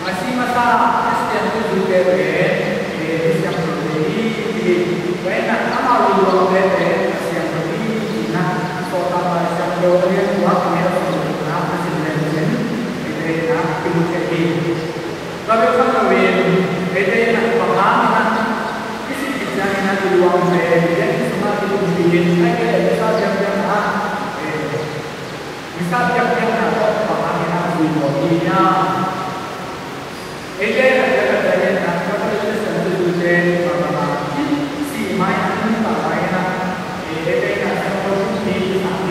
Masih masalah, setiap itu juga đi rồi bây giờ là về cái đây là quảng bá cái sự kiện này là từ luồng về đến mà từ từ hiện hay cái này sao chậm chậm hả sao chậm chậm là có quảng bá cái nào từ một đi nha cái đây là cái này là có cái sự sản xuất từ trên và xì máy ăn tỏi cái nào cái đây là sản xuất từ sản phẩm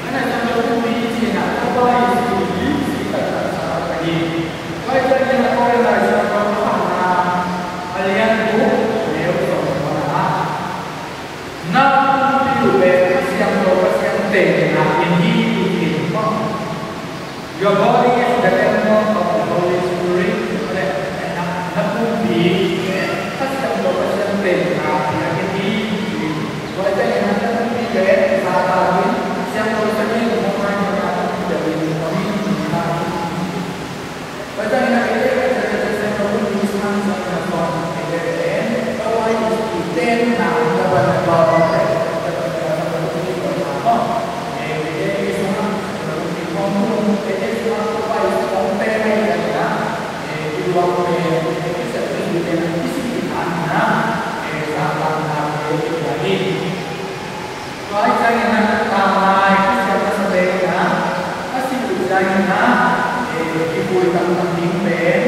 cái này sản xuất từ gì là có bao nhiêu gì tất cả sản phẩm gì vậy cho nên là coi là sản phẩm là alian bu nếu không có là năm ví dụ về các siang tiền là tiền gì thì không your body is the temple of the Holy Spirit nó cũng bị các siang tiền là tiền gì vậy cho nên là nó bị về và ta biết siang sẽ như một hai người để mình có vậy cho nên là cái này sẽ có một cái sang sản phẩm tên nào là bạn bảo đấy cái số năm thì con muốn cái số năm quay con tên này là cái luồng về cái sự kiện này cái sự kiện này cái sản phẩm nào cái gì nói cho nên là làm lại cái sản phẩm này cái sự kiện này cái buổi tập tiếng bền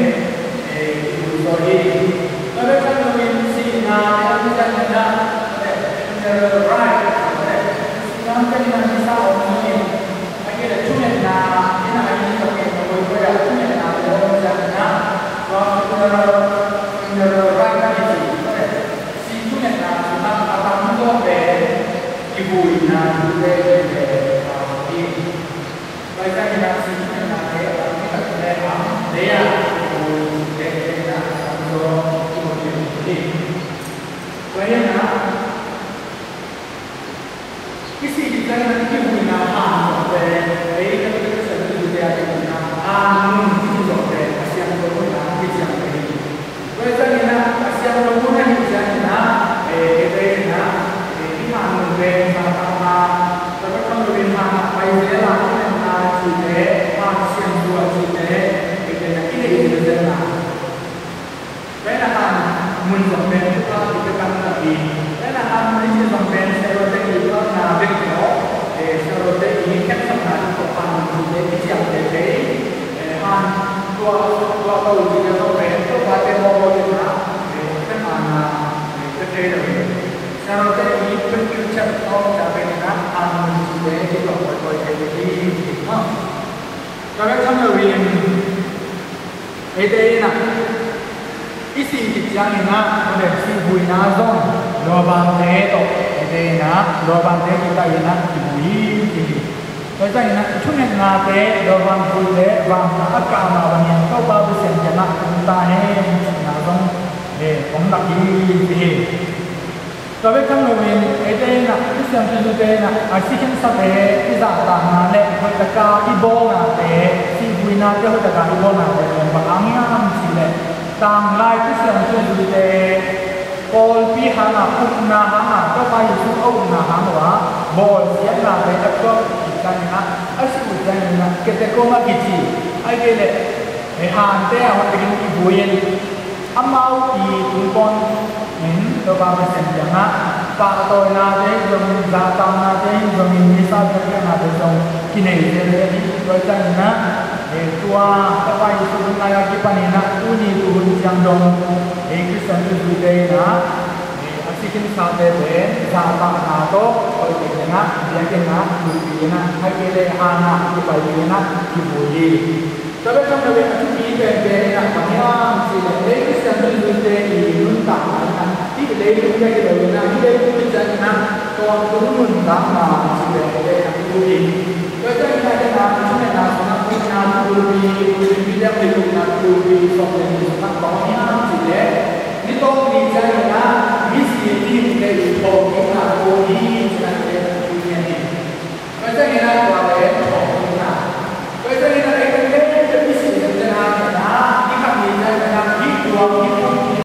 cái buổi rồi bây giờ mình xin right sekarang kan kita bisa omongin lagi ada cuma na ini lagi kita boleh cuma na orang sana kalau kita right tadi si cuma na kita akan mencoba ibu na juga di baca kita si cuma na kita dia dia vậy là cái gì thì cái này cái mùi nào hàng về đấy cái sự tự đề thì nào ăn cái gì về xem có mùi nào cái gì về vậy cho nên là xem có mùi nào cái gì nào cái đây là cái hàng về mà ta và các con về hàng phải dễ làm cái là chủ đề hàng xem của chủ đề cái này cái gì về là vậy là hàng mùi dòng về chúng ta thì các bạn thì đấy là ăn những cái dòng bên xe ô tô thì nó là việc đó để xe ô tô thì các sản phẩm của bạn thì để cái dòng để ăn qua tàu thì nó về có ba cái mô thì nó để các bạn cái đây là xe ô tô thì bất cứ chất không trả về nó ăn để cái dòng của cái gì không cho các tham gia viên ở đây là cái gì thì chẳng hạn nó để xin vui na zon lo ban thế to thế na lo ban thế chúng ta na vui thì vậy cho nên chúng mình na thế lo ban vui thế và tất cả mà bạn nhận có bao nhiêu tiền cho nó chúng ta hay na zon để cũng đặc biệt thì rồi với các người mình ở đây là cái sản phẩm như thế là ở sĩ kiến sắp thế cái giá cả là lệ với tất cả cái bộ là thế xin vui na cho tất cả cái bộ là thế và ăn nhá xin lệ tang lai cái sản phẩm như thế Paul pi hana uk na hana có phải dùng uk na hana wa bol siap na để tập có cái na asu cái na cái có mà cái gì ai cái này để hàng thế à hoặc cái cái buồn amau thì chúng con mình tôi bảo với sản phẩm na pa tôi na thế dùng giá tăng na thế dùng mình đi sao cái na thế dùng cái này thế rồi cái na để tua các bạn dùng này cái phần này na uni tu yang dong cái sản phẩm như thế na Asikin sampai ben, sama nato, kalau kita nak, dia kena beli nak, hari ini anak kita beli nak, dibeli. Tapi kalau kita nak beli ben nak, banyak sih. Lagi sambil beli ini nuntang, ini lagi kita beli nak, ini lagi kita nak, kalau turun nuntang nak sih, lagi nak beli. Kalau kita nak cuma nak beli, bila beli nak beli, soalnya nak banyak.